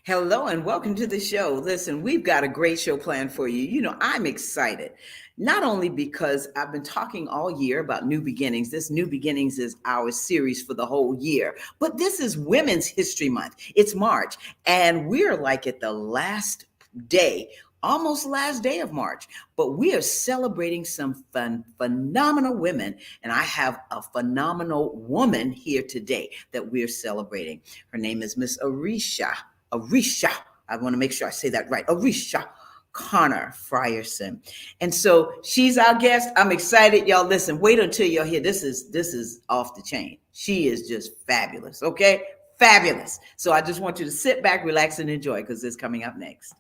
Hello and welcome to the show. Listen, we've got a great show planned for you. I'm excited, not only because I've been talking all year about new beginnings. This New Beginnings is our series for the whole year, but this is Women's History Month. It's March, and we're like at the last day, almost last day of March, but we are celebrating some phenomenal women, and I have a phenomenal woman here today that we're celebrating. Her name is Miss Arischa. I want to make sure I say that right. Arischa Connor Frierson. And so she's our guest. I'm excited. Y'all listen, wait until y'all hear. This is off the chain. She is just fabulous. Okay. Fabulous. So I just want you to sit back, relax, and enjoy because it's coming up next.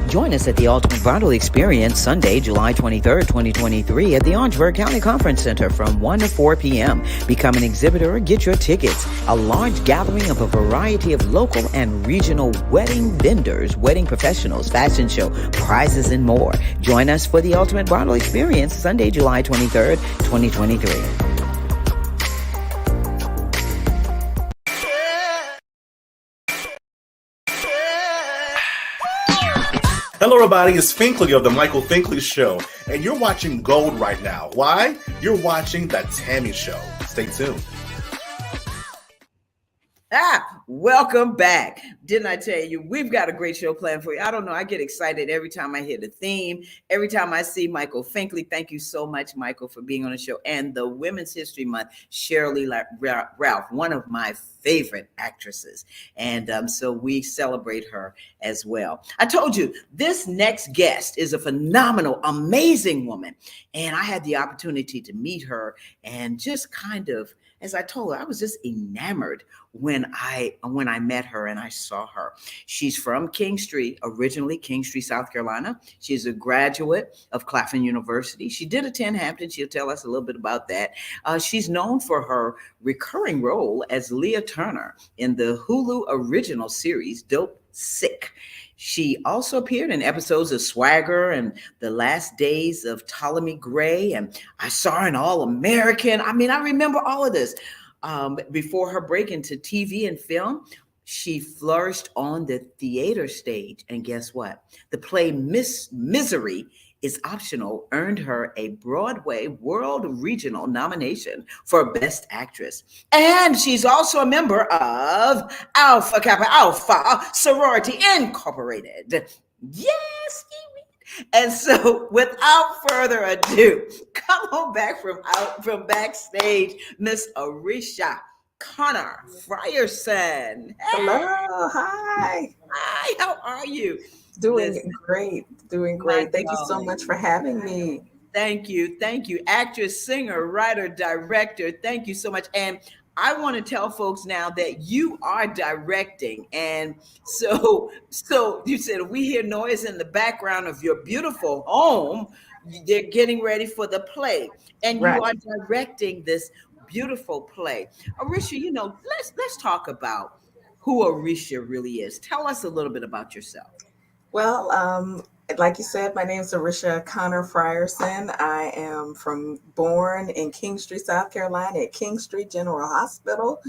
Join us at the Ultimate Bridal Experience Sunday, July 23rd, 2023 at the Orangeburg County Conference Center from 1 to 4 p.m. Become an exhibitor or get your tickets. A large gathering of a variety of local and regional wedding vendors, wedding professionals, fashion show, prizes, and more. Join us for the Ultimate Bridal Experience Sunday, July 23rd, 2023. Hello, everybody. It's Finkley of The Michael Finkley Show, and you're watching Gold right now. Why? You're watching The Tammy Show. Stay tuned. Welcome back. Didn't I tell you, we've got a great show planned for you. I don't know. I get excited every time I hear the theme, every time I see Michael Finkley. Thank you so much, Michael, for being on the show. And the Women's History Month, Shirley Ralph, one of my favorite actresses. And so we celebrate her as well. I told you, this next guest is a phenomenal, amazing woman. And I had the opportunity to meet her and just kind of, as I told her, I was just enamored when I met her and I saw her. She's from Kingstree, originally Kingstree, South Carolina. She's a graduate of Claflin University. She did attend Hampton. She'll tell us a little bit about that. She's known for her recurring role as Leah Turner in the Hulu original series Dope Sick. She also appeared in episodes of Swagger and The Last Days of Ptolemy Gray, and I saw her in All American. I mean, I remember all of this. Before her break into TV and film, she flourished on the theater stage. And guess what? The play Miss Misery is Optional earned her a Broadway World Regional nomination for Best Actress. And she's also a member of Alpha Kappa Alpha Sorority Incorporated. Yes, and so, without further ado, come on back from backstage, Miss Arischa Connor Frierson. Hey. Hello, hi. Hi, how are you? Doing great. Thank you so much for having me. Thank you. Actress, singer, writer, director. Thank you so much. And I want to tell folks now that you are directing. And so you said we hear noise in the background of your beautiful home. They're getting ready for the play. And you are directing this beautiful play. Arischa, let's talk about who Arischa really is. Tell us a little bit about yourself. Well, like you said, my name is Arischa Connor Frierson. I am born in Kingstree, South Carolina at Kingstree General Hospital.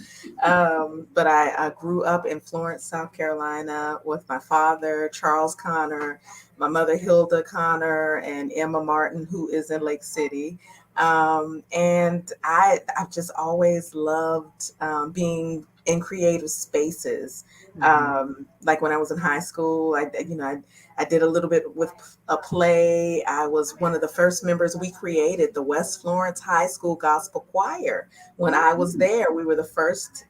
But I grew up in Florence, South Carolina with my father, Charles Connor, my mother, Hilda Connor, and Emma Martin, who is in Lake City. And I've just always loved being in creative spaces. Like when I was in high school, I did a little bit with a play. I was one of the first members. We created the West Florence High School Gospel Choir. When I was there, we were the first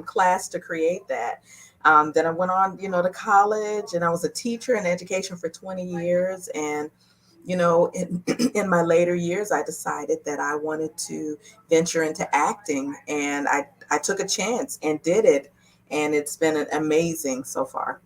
class to create that. Then I went on, to college, and I was a teacher in education for 20 years. And in my later years, I decided that I wanted to venture into acting, and I took a chance and did it. And it's been amazing so far.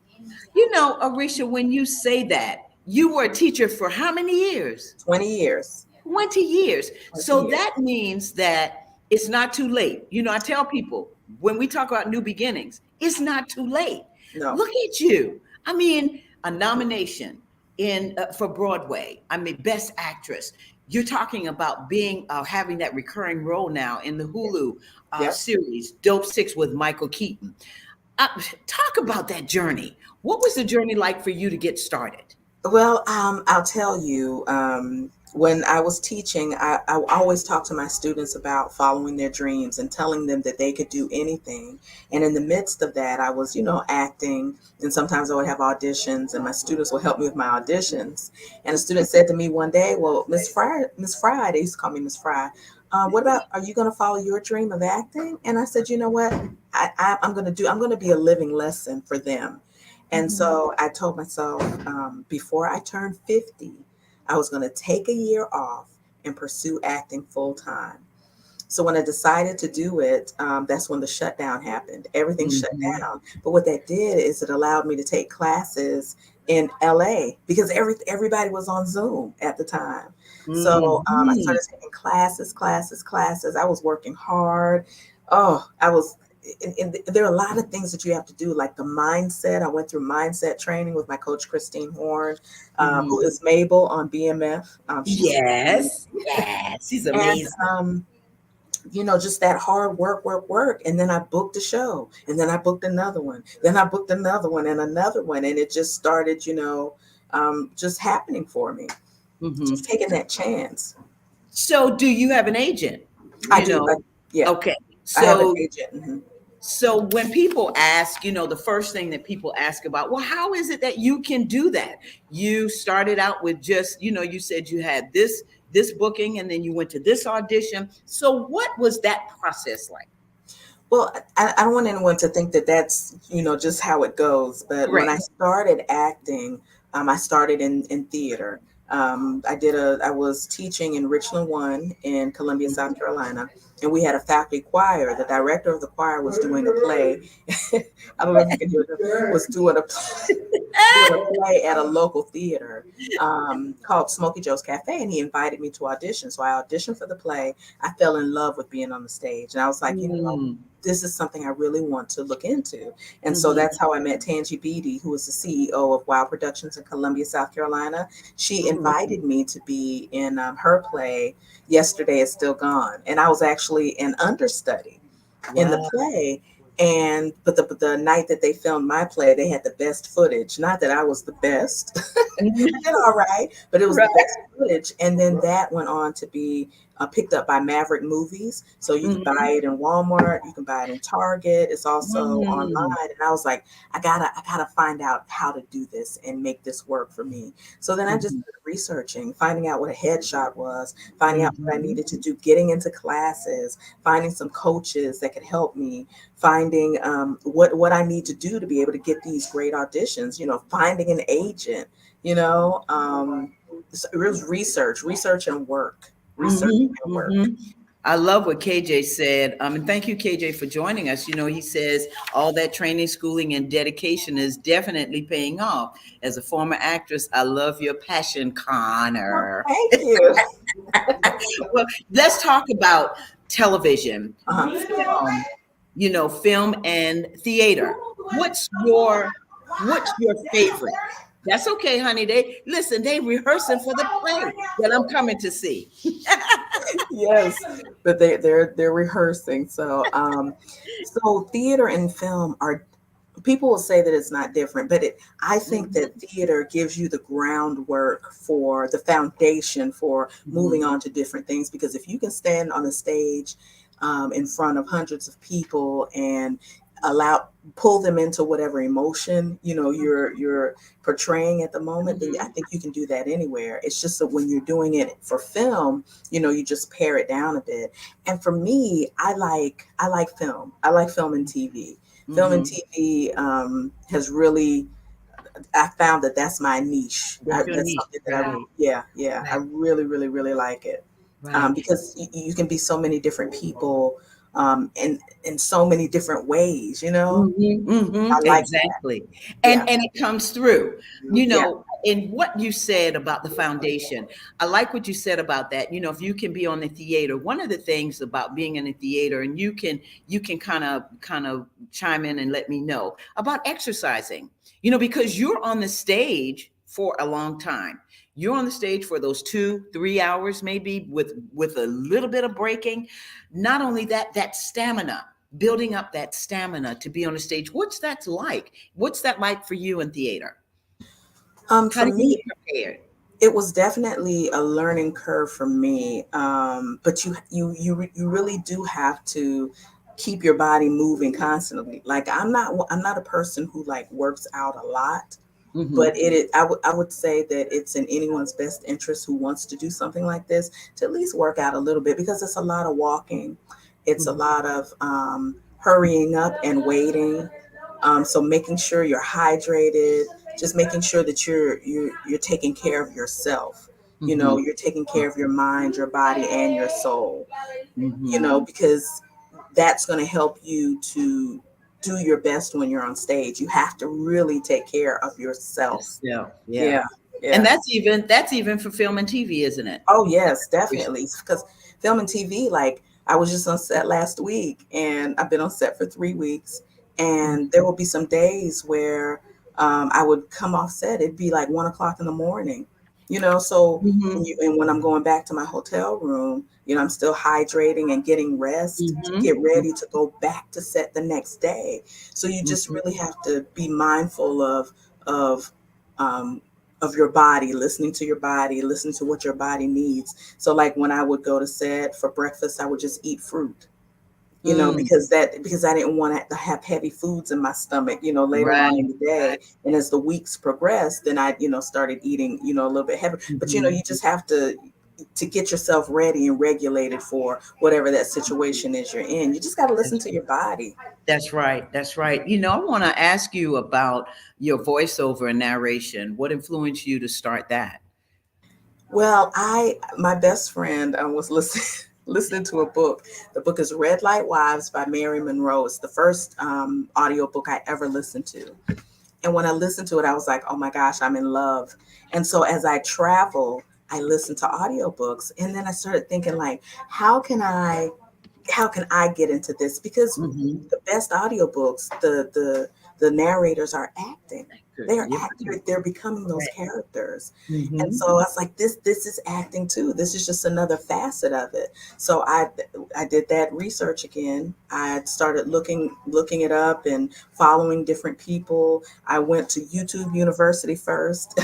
You know, Arisha, when you say that, you were a teacher for how many years? 20 years. 20 years. 20 So years. that means that it's not too late. You know, I tell people when we talk about new beginnings, it's not too late. No. Look at you. I mean, a nomination in for Broadway. I mean, Best Actress. You're talking about being having that recurring role now in the Hulu Yep. series Dope Six with Michael Keaton. Talk about that journey. What was the journey like for you to get started? Well, I'll tell you, when I was teaching, I always talk to my students about following their dreams and telling them that they could do anything. And in the midst of that, I was, acting, and sometimes I would have auditions, and my students would help me with my auditions. And a student said to me one day, "Well, Miss Fry, they used to call me Miss Fry. What about, are you going to follow your dream of acting?" And I said, "You know what? I'm going to do. I'm going to be a living lesson for them." And so I told myself, before I turned 50, I was going to take a year off and pursue acting full time. So when I decided to do it, that's when the shutdown happened. Everything shut down. But what that did is it allowed me to take classes in LA because everybody was on Zoom at the time. So I started taking classes. I was working hard. Oh, I was. And there are a lot of things that you have to do, like the mindset. I went through mindset training with my coach, Christine Horn, who is Mabel on BMF. Yes, yes, she's And amazing. just that hard work. And then I booked a show, and then I booked another one. Then I booked another one and another one. And it just started, just happening for me, just taking that chance. So, do you have an agent? I You do. know, Yeah, okay. I have an So, agent. so when people ask, the first thing that people ask about, well, how is it that you can do that? You started out with just, you said you had this booking, and then you went to this audition. So, what was that process like? Well, I don't want anyone to think that that's, just how it goes. But when Correct. I started acting, I started in theater. I was teaching in Richland One in Columbia, South Carolina, and we had a faculty choir. The director of the choir was doing a play. I don't know if you can hear them, was doing a doing a play at a local theater called Smokey Joe's Cafe, and he invited me to audition. So I auditioned for the play. I fell in love with being on the stage, and I was like, this is something I really want to look into. And so that's how I met Tangi Beatty, who is the CEO of Wow Productions in Columbia, South Carolina. She invited me to be in her play, Yesterday Is Still Gone. And I was actually an understudy in the play. But the night that they filmed my play, they had the best footage. Not that I was the best. I did all right, but it was the best footage. And then that went on to be picked up by Maverick Movies. So you can buy it in Walmart, you can buy it in Target. It's also online. And I was like, I gotta find out how to do this and make this work for me. So then I just started researching, finding out what a headshot was, finding out what I needed to do, getting into classes, finding some coaches that could help me, finding what I need to do to be able to get these great auditions, finding an agent, so it was research and work. Research and work. I love what KJ said. And thank you, KJ, for joining us. He says all that training, schooling, and dedication is definitely paying off. As a former actress, I love your passion, Connor. Thank you. Well, let's talk about television, film and theater. What's your favorite? That's okay, honey. They rehearsing for the play that I'm coming to see. Yes, but they're rehearsing. So theater and film are, people will say that it's not different, but I think that theater gives you the groundwork for the foundation for moving on to different things. Because if you can stand on a stage in front of hundreds of people and pull them into whatever emotion you're portraying at the moment, then I think you can do that anywhere. It's just that when you're doing it for film, you just pare it down a bit. And for me, I like film. I like film and TV. Film and TV has really, I found that that's my niche. That's something that I really, really, really like it. Because you can be so many different people in so many different ways, you know. I like that. Exactly. Yeah. And it comes through, you Yeah. know, in what you said about the foundation. I like what you said about that. You know, if you can be on the theater, one of the things about being in the theater, and you can kind of chime in and let me know about exercising, you know, because you're on the stage for a long time. You're on the stage for those 2-3 hours, maybe with a little bit of breaking. Not only that, that stamina, building up that stamina to be on a stage. What's that like? What's that like for you in theater? How For do you me, get prepared? it was definitely a learning curve for me. But you really do have to keep your body moving constantly. Like I'm not a person who like works out a lot, but Hmm. I would say that it's in anyone's best interest who wants to do something like this to at least work out a little bit, because it's a lot of walking, it's a lot of hurrying up and waiting. So making sure you're hydrated, just making sure that you're taking care of yourself. You know, Hmm. you're taking care of your mind, your body, and your soul. You Hmm. know, because that's going to help you to do your best when you're on stage. You have to really take care of yourself. Yeah, yeah. Yeah, And yeah. that's even for film and TV, isn't it? Oh yes, definitely. Because film and TV, like I was just on set last week, and I've been on set for 3 weeks, and there will be some days where I would come off set. It'd be like 1 o'clock in the morning, you know. So Hmm. and when I'm going back to my hotel room, you know, I'm still hydrating and getting rest to Hmm. get ready to go back to set the next day. So you just Hmm. really have to be mindful of um, of your body, listening to your body, listening to what your body needs. So like when I would go to set for breakfast, I would just eat fruit, you know, Mm. because I didn't want to have heavy foods in my stomach, you know, later Right, on in the right. day. And as the weeks progressed, then I, you know, started eating, you know, a little bit heavier. But you know, Hmm. you just have to get yourself ready and regulated for whatever that situation is you're in. You just got to listen to your body. That's right. That's right. You know, I want to ask you about your voiceover and narration. What influenced you to start that? Well, my best friend was listening listening to a book. The book is Red Light Wives by Mary Monroe. It's the first audio book I ever listened to. And when I listened to it, I was like, oh my gosh, I'm in love. And so as I travel, I listen to audiobooks. And then I started thinking like, how can I how can I get into this? Because Hmm. the best audiobooks, the narrators are acting. Good. They're You're acting, they're becoming those right. characters. And Hmm. so I was like, this is acting too. This is just another facet of it. So I did that research again. I started looking it up and following different people. I went to YouTube University first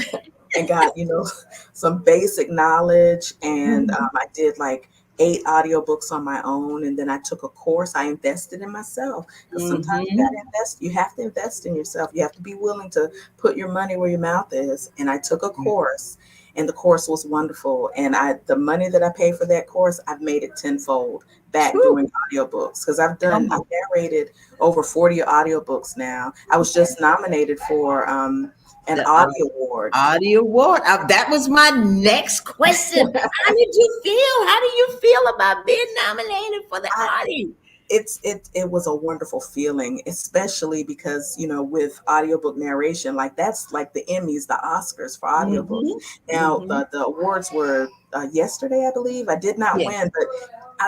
and got, you know, some basic knowledge. And Hmm. I did like 8 audiobooks on my own. And then I took a course. I invested in myself, because sometimes you got to Hmm. invest. You have to invest in yourself. You have to be willing to put your money where your mouth is. And I took a course, and the course was wonderful. And the money that I paid for that course, I've made it tenfold back doing audiobooks, because Come I've on. narrated over 40 audiobooks now. I was just nominated for an The Audie Award. audio award. That was my next question. How did you feel? How do you feel about being nominated for the I, Audie? it was a wonderful feeling, especially because, you know, with audiobook narration, like that's like the Emmys, the Oscars for audiobooks. Hmm. Now Hmm. the awards were yesterday, I believe. I did not Yes. win, but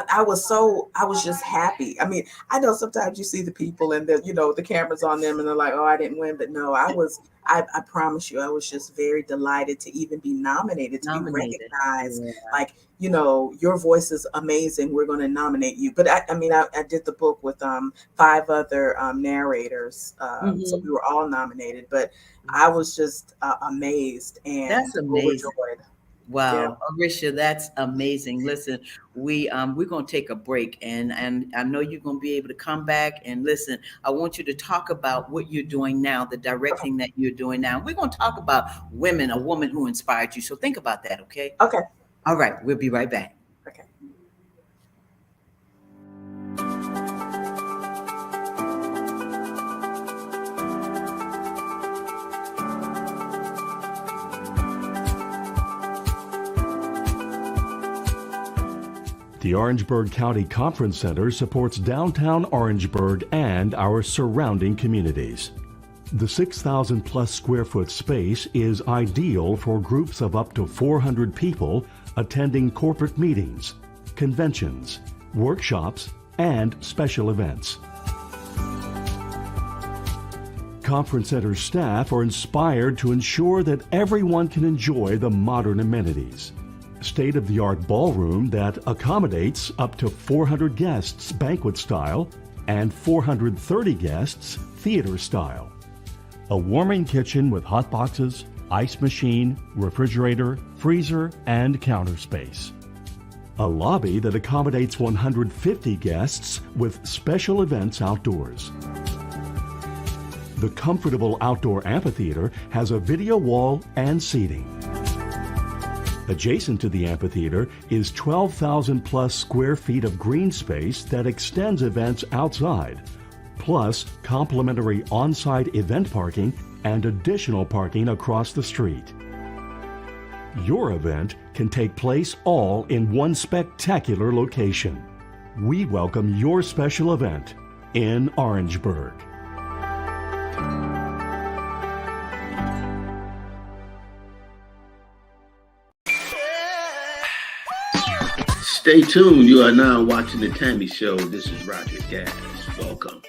I was just happy. I mean, I know sometimes you see the people and the, you know, the cameras on them and they're like, oh, I didn't win. But no, I promise you, I was just very delighted to even be nominated, to be Nominated. recognized. Yeah. Like, you know, your voice is amazing. We're going to nominate you. But I mean, I did the book with 5 other narrators. So we Hmm. were all nominated, but I was just amazed That's and amazing. overjoyed. Yeah. Wow, Arisha, that's amazing. Listen, we're gonna take a break, and I know you're gonna be able to come back and listen. I want you to talk about what you're doing now, the Okay. directing that you're doing now. We're gonna talk about women, a woman who inspired you. So think about that, okay? Okay. All right, we'll be right back. Okay. The Orangeburg County Conference Center supports downtown Orangeburg and our surrounding communities. The 6,000 plus square foot space is ideal for groups of up to 400 people attending corporate meetings, conventions, workshops, and special events. Conference Center staff are inspired to ensure that everyone can enjoy the modern amenities. State-of-the-art ballroom that accommodates up to 400 guests banquet style and 430 guests theater style. A warming kitchen with hot boxes, ice machine, refrigerator, freezer, and counter space. A lobby that accommodates 150 guests with special events outdoors. The comfortable outdoor amphitheater has a video wall and seating. Adjacent to the amphitheater is 12,000 plus square feet of green space that extends events outside, plus complimentary on-site event parking and additional parking across the street. Your event can take place all in one spectacular location. We welcome your special event in Orangeburg. Stay tuned. You are now watching The Tammy Show. This is Roger Gas. Welcome.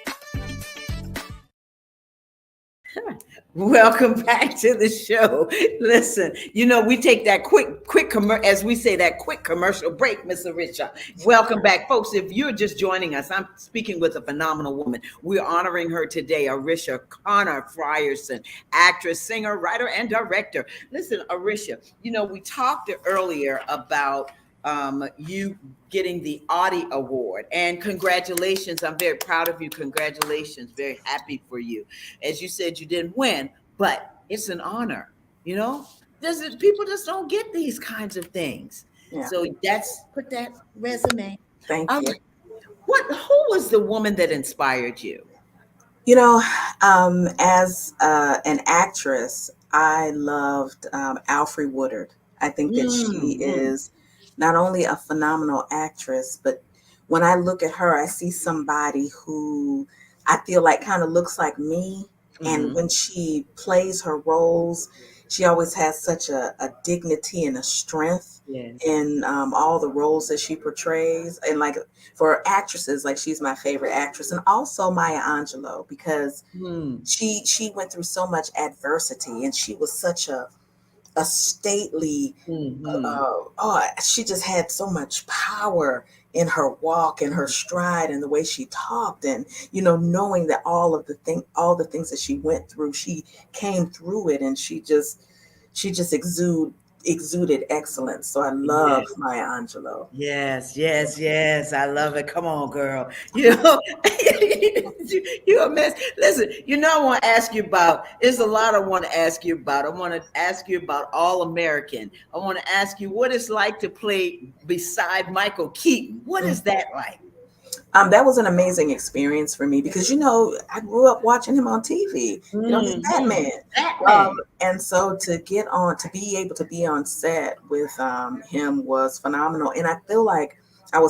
Welcome back to the show. Listen, we take that quick as we say, that quick commercial break, Miss Arischa. Welcome back, folks. If you're just joining us, I'm speaking with a phenomenal woman. We're honoring her today, Arischa Frierson, actress, singer, writer, and director. Listen, Arischa, we talked earlier about you getting the Audie Award, and congratulations. I'm very proud of you. Congratulations. Very happy for you. As you said, you didn't win, but it's an honor. People just don't get these kinds of things. Yeah. So put that resume. Thank you. Who was the woman that inspired you? As an actress, I loved Alfre Woodard. I think that she is not only a phenomenal actress, but when I look at her, I see somebody who I feel like kind of looks like me. Mm-hmm. And when she plays her roles, she always has such a dignity and a strength in all the roles that she portrays. And like for actresses, like she's my favorite actress. And also Maya Angelou, because she went through so much adversity and she was such a stately, she just had so much power in her walk and her stride and the way she talked, and knowing that all the things that she went through, she came through it, and she just exuded excellence. So I love Maya Angelou. Yes. I love it. Come on, girl. You're a mess. Listen, I want to ask you about, there's a lot I want to ask you about. I want to ask you about All American. I want to ask you what it's like to play beside Michael Keaton. What is that like? That was an amazing experience for me because, I grew up watching him on TV, he's Batman. And so to be able to be on set with him was phenomenal. And I feel like I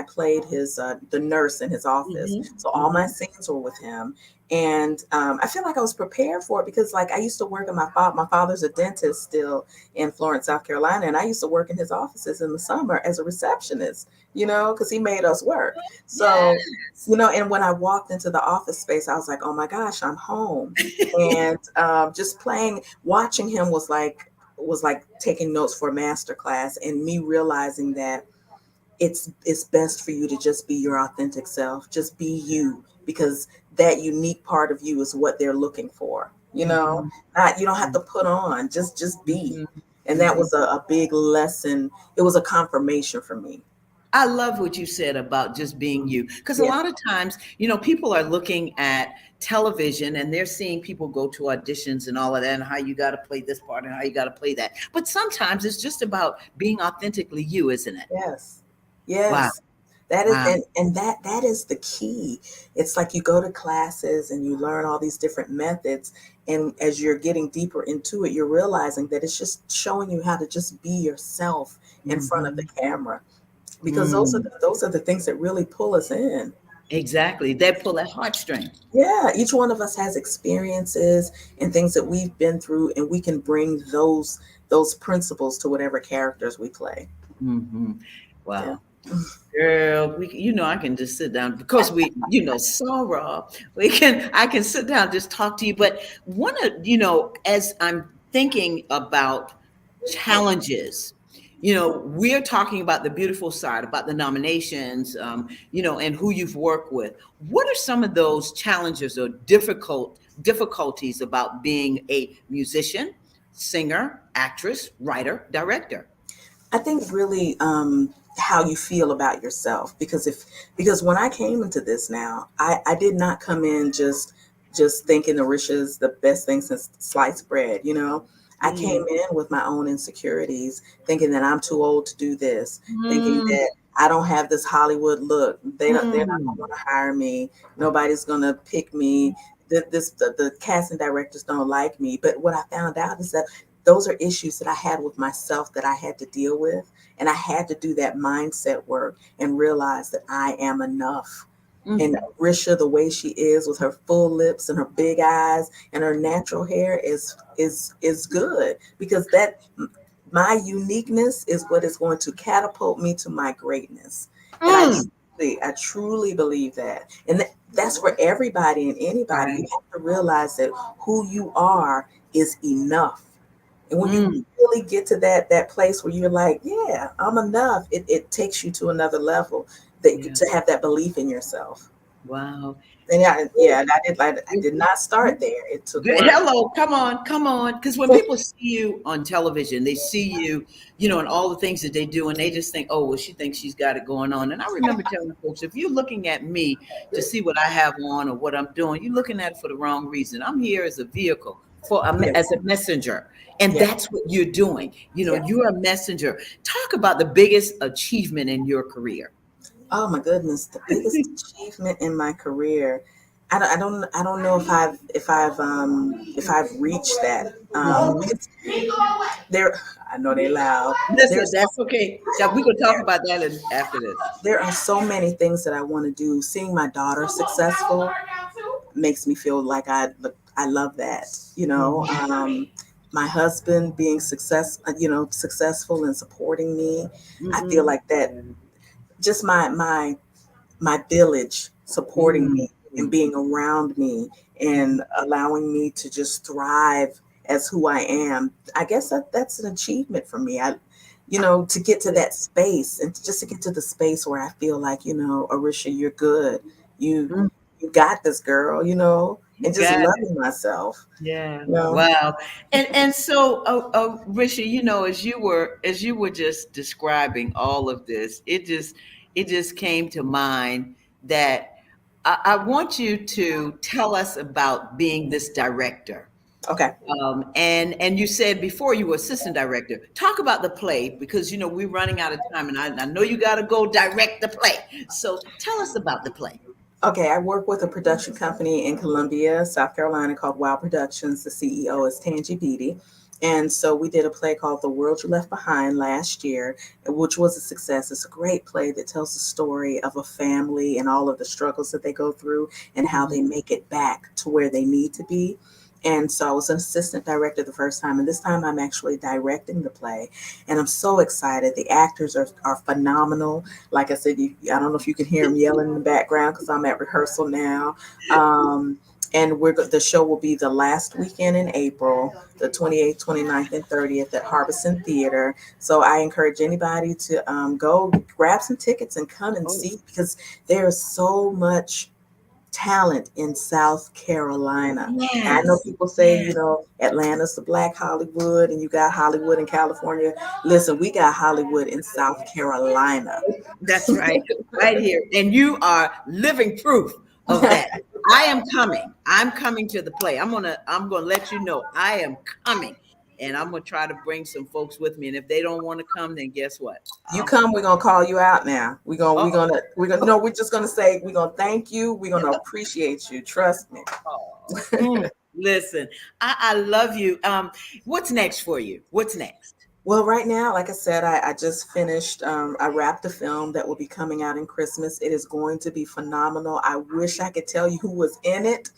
played his, the nurse in his office. So all my scenes were with him. And I feel like I was prepared for it because I used to work at my father's a dentist still in Florence, South Carolina. And I used to work in his offices in the summer as a receptionist, because he made us work. So, and when I walked into the office space, I was like, oh my gosh, I'm home. And just watching him was like taking notes for a master class, and me realizing that it's best for you to just be your authentic self, just be you, because that unique part of you is what they're looking for. You don't have to put on, just be. And that was a big lesson. It was a confirmation for me. I love what you said about just being you, because a lot of times, people are looking at television and they're seeing people go to auditions and all of that, and how you got to play this part and how you got to play that. But sometimes it's just about being authentically you, isn't it? Yes. Wow. That is, and that is the key. It's like you go to classes and you learn all these different methods. And as you're getting deeper into it, you're realizing that it's just showing you how to just be yourself in front of the camera. because those are the things that really pull us in. Exactly. They pull that heartstring. Yeah, each one of us has experiences and things that we've been through, and we can bring those principles to whatever characters we play. Mm-hmm. Yeah. Wow. Girl, I can just sit down because so raw. I can sit down, just talk to you. But as I'm thinking about challenges, we're talking about the beautiful side, about the nominations, and who you've worked with. What are some of those challenges or difficulties about being a musician, singer, actress, writer, director? I think really how you feel about yourself, because when I came into this now, I did not come in just thinking Arisha's the best thing since sliced bread. I came in with my own insecurities, thinking that I'm too old to do this, thinking that I don't have this Hollywood look. They're not going to want to hire me. Nobody's going to pick me. The casting directors don't like me. But what I found out is that those are issues that I had with myself that I had to deal with. And I had to do that mindset work and realize that I am enough. And Arisha, the way she is with her full lips and her big eyes and her natural hair is good, because that my uniqueness is what is going to catapult me to my greatness. And I truly believe that. And that's for everybody and anybody. You have to realize that who you are is enough. And when you really get to that place where you're like, yeah, I'm enough, it takes you to another level to have that belief in yourself. Wow. And I did not start there. It took work. Hello, come on. Because when people see you on television, they see you, and all the things that they do, and they just think, oh, well, she thinks she's got it going on. And I remember telling folks, if you're looking at me to see what I have on or what I'm doing, you're looking at it for the wrong reason. I'm here as a vehicle, as a messenger. And that's what you're doing. You're a messenger. Talk about the biggest achievement in your career. Oh my goodness, the biggest achievement in my career. I don't know if I've reached that. I know they're loud. Listen, that's okay. We can talk about that after this. There are so many things that I want to do. Seeing my daughter successful makes me feel like I love that. My husband being successful and supporting me. I feel like that. Just my village supporting me and being around me and allowing me to just thrive as who I am. I guess that's an achievement for me. To get to that space and just to get to the space where I feel like, Arisha, you're good. You got this, girl, and just loving myself. Yeah. Wow. And so, Arisha, as you were just describing all of this, it just came to mind that I want you to tell us about being this director. Okay. And you said before you were assistant director. Talk about the play, because we're running out of time, and I know you got to go direct the play. So tell us about the play. Okay, I work with a production company in Columbia, South Carolina called Wow Productions. The CEO is Tangi Beatty. And so we did a play called The World You Left Behind last year, which was a success. It's a great play that tells the story of a family and all of the struggles that they go through and how they make it back to where they need to be. And so I was an assistant director the first time, and this time I'm actually directing the play. And I'm so excited. The actors are phenomenal. Like I said, I don't know if you can hear them yelling in the background because I'm at rehearsal now. And the show will be the last weekend in April, the 28th, 29th, and 30th at Harbison Theater. So I encourage anybody to go grab some tickets and come and see, because there's so much talent in South Carolina. Yes. I know people say, Atlanta's the Black Hollywood and you got Hollywood in California. Listen, we got Hollywood in South Carolina. That's right. Right here. And you are living proof of that. I am coming. I'm coming to the play. I'm gonna let you know I am coming. And I'm gonna try to bring some folks with me. And if they don't want to come, then guess what? You come, we're gonna call you out now. We're just gonna say we're gonna thank you. We're gonna appreciate you. Trust me. Listen, I love you. What's next for you? What's next? Well, right now, like I said, I just finished, I wrapped a film that will be coming out in Christmas. It is going to be phenomenal. I wish I could tell you who was in it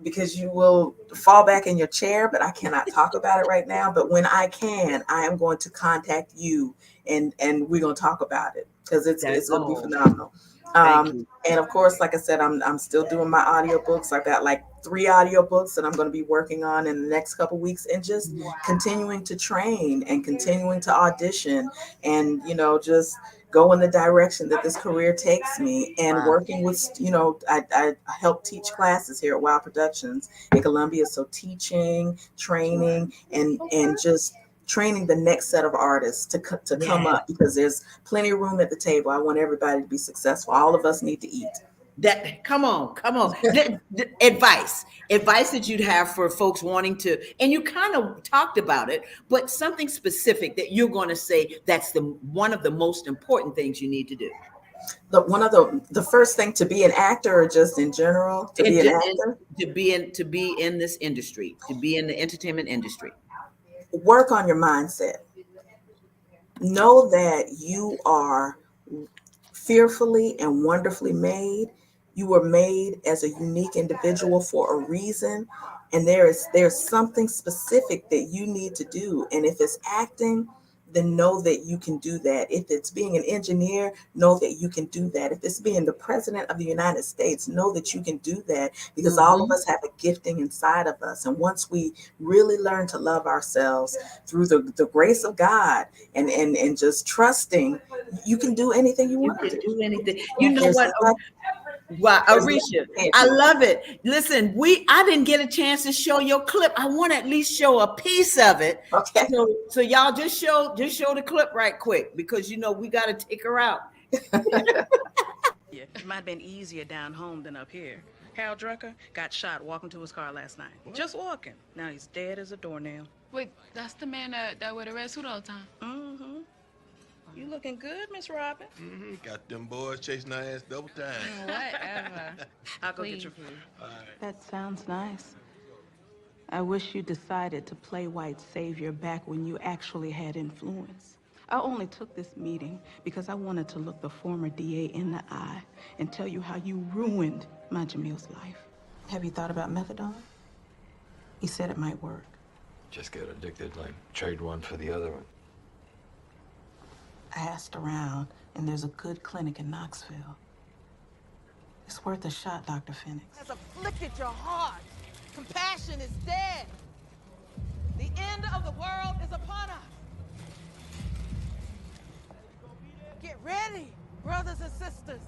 because you will fall back in your chair, but I cannot talk about it right now. But when I can, I am going to contact you and we're going to talk about it because it's going to be phenomenal. Thank you. And of course, like I said, I'm still doing my audiobooks. I've got like 3 audiobooks that I'm going to be working on in the next couple of weeks, and just continuing to train and continuing to audition and, just go in the direction that this career takes me, and working with, I help teach classes here at Wild Productions in Columbia. So teaching, training, and just training the next set of artists to come up, because there's plenty of room at the table. I want everybody to be successful. All of us need to eat. Come on. Advice that you'd have for folks wanting to, and you kind of talked about it, but something specific that you're going to say that's one of the most important things you need to do. The first thing, to be an actor, or just in general to be an actor, to be in this industry, to be in the entertainment industry. Work on your mindset. Know that you are fearfully and wonderfully made. You were made as a unique individual for a reason, and there's something specific that you need to do. And if it's acting, then know that you can do that. If it's being an engineer, know that you can do that. If it's being the president of the United States, know that you can do that, because all of us have a gifting inside of us. And once we really learn to love ourselves through the grace of God and just trusting, you can do anything you want to do. Do anything. You know what? Wow, Arischa, I love it. Listen, I didn't get a chance to show your clip. I want to at least show a piece of it. Okay. So y'all just show the clip right quick, because we got to take her out. Yeah, it might have been easier down home than up here. Hal Drucker got shot walking to his car last night. What? Just walking. Now he's dead as a doornail. Wait, that's the man that wear the red suit all the time? Mm-hmm. You looking good, Miss Robin? Mm-hmm. Got them boys chasing our ass double time. Whatever. I'll go get your food. All right. That sounds nice. I wish you decided to play white savior back when you actually had influence. I only took this meeting because I wanted to look the former DA in the eye and tell you how you ruined my Jamil's life. Have you thought about methadone? He said it might work. Just get addicted, like trade one for the other one. I asked around, and there's a good clinic in Knoxville. It's worth a shot, Dr. Phoenix. Has afflicted your heart. Compassion is dead. The end of the world is upon us. Get ready, brothers and sisters.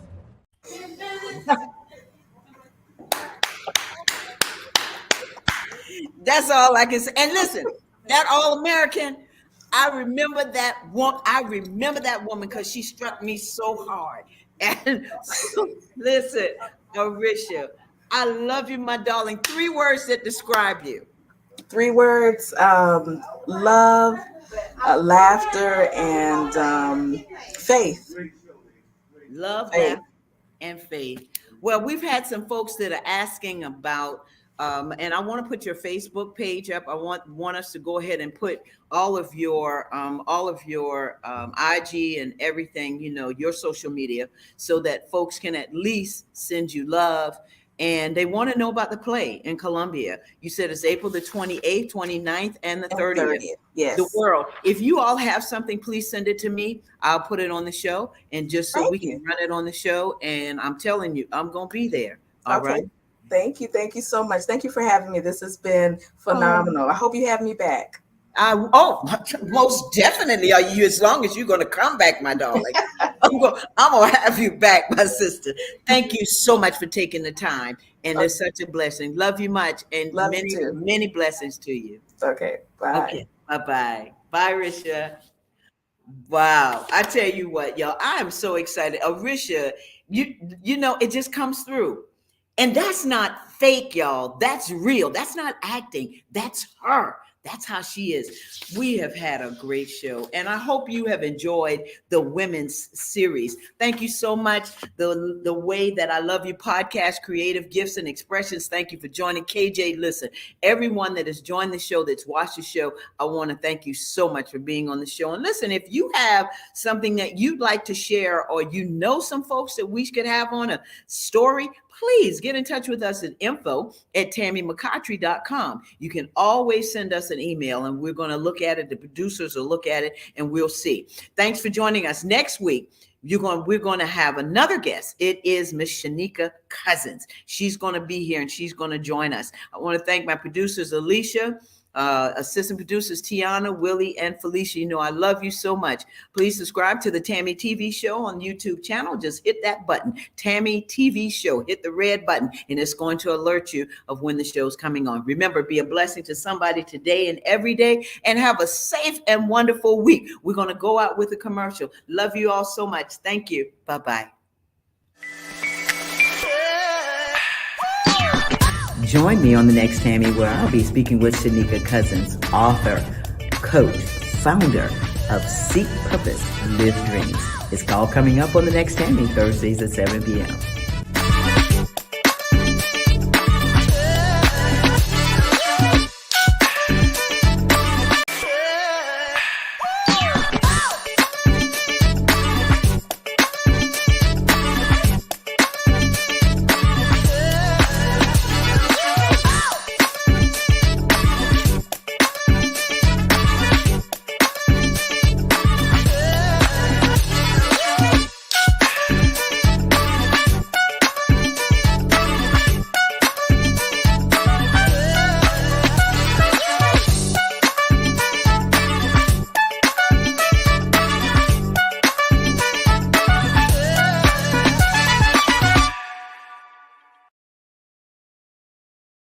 That's all I can say. And listen, that All-American, I remember that woman because she struck me so hard. And so, listen, Arischa, I love you, my darling. 3 words that describe you. 3 words: love, laughter, and faith. Love, laughter, and faith. Well, we've had some folks that are asking about, and I want to put your Facebook page up. I want us to go ahead and put all of your IG and everything, your social media, so that folks can at least send you love. And they want to know about the play in Columbia. You said it's April the 28th, 29th, and the 30th. Yes. The world. If you all have something, please send it to me. I'll put it on the show, and just so we can run it on the show. And I'm telling you, I'm going to be there. All right. Thank you. Thank you so much. Thank you for having me. This has been phenomenal. I hope you have me back. Most definitely are you, as long as you're going to come back, my darling. I'm going to have you back, my sister. Thank you so much for taking the time. And it's such a blessing. Love you much. And many blessings to you. Okay. Bye. Okay. Bye-bye. Bye, Arischa. Wow. I tell you what, y'all, I am so excited. Arischa, it just comes through. And that's not fake, y'all. That's real. That's not acting. That's her. That's how she is. We have had a great show, and I hope you have enjoyed the women's series. Thank you so much. The Way That I Love You podcast, Creative Gifts and Expressions. Thank you for joining. KJ, listen, everyone that has joined the show, that's watched the show, I want to thank you so much for being on the show. And listen, if you have something that you'd like to share, or you know some folks that we could have on a story, please get in touch with us at info@tammymccotry.com. You can always send us an email, and we're going to look at it. The producers will look at it, and we'll see. Thanks for joining us. Next week, we're going to have another guest. It is Miss Shanika Cousins. She's going to be here, and she's going to join us. I want to thank my producers, Alicia, assistant producers Tiana, Willie, and Felicia. You know I love you so much. Please subscribe to the Tammy TV show on YouTube channel. Just hit that button, Tammy TV show. Hit the red button, and it's going to alert you of when the show's coming on. Remember, be a blessing to somebody today and every day, and have a safe and wonderful week. We're going to go out with a commercial. Love you all so much. Thank you. Bye-bye. Join me on the next Tammy, where I'll be speaking with Shanika Cousins, author, coach, founder of Seek Purpose, Live Dreams. It's called Coming Up on the next Tammy, Thursdays at 7 p.m.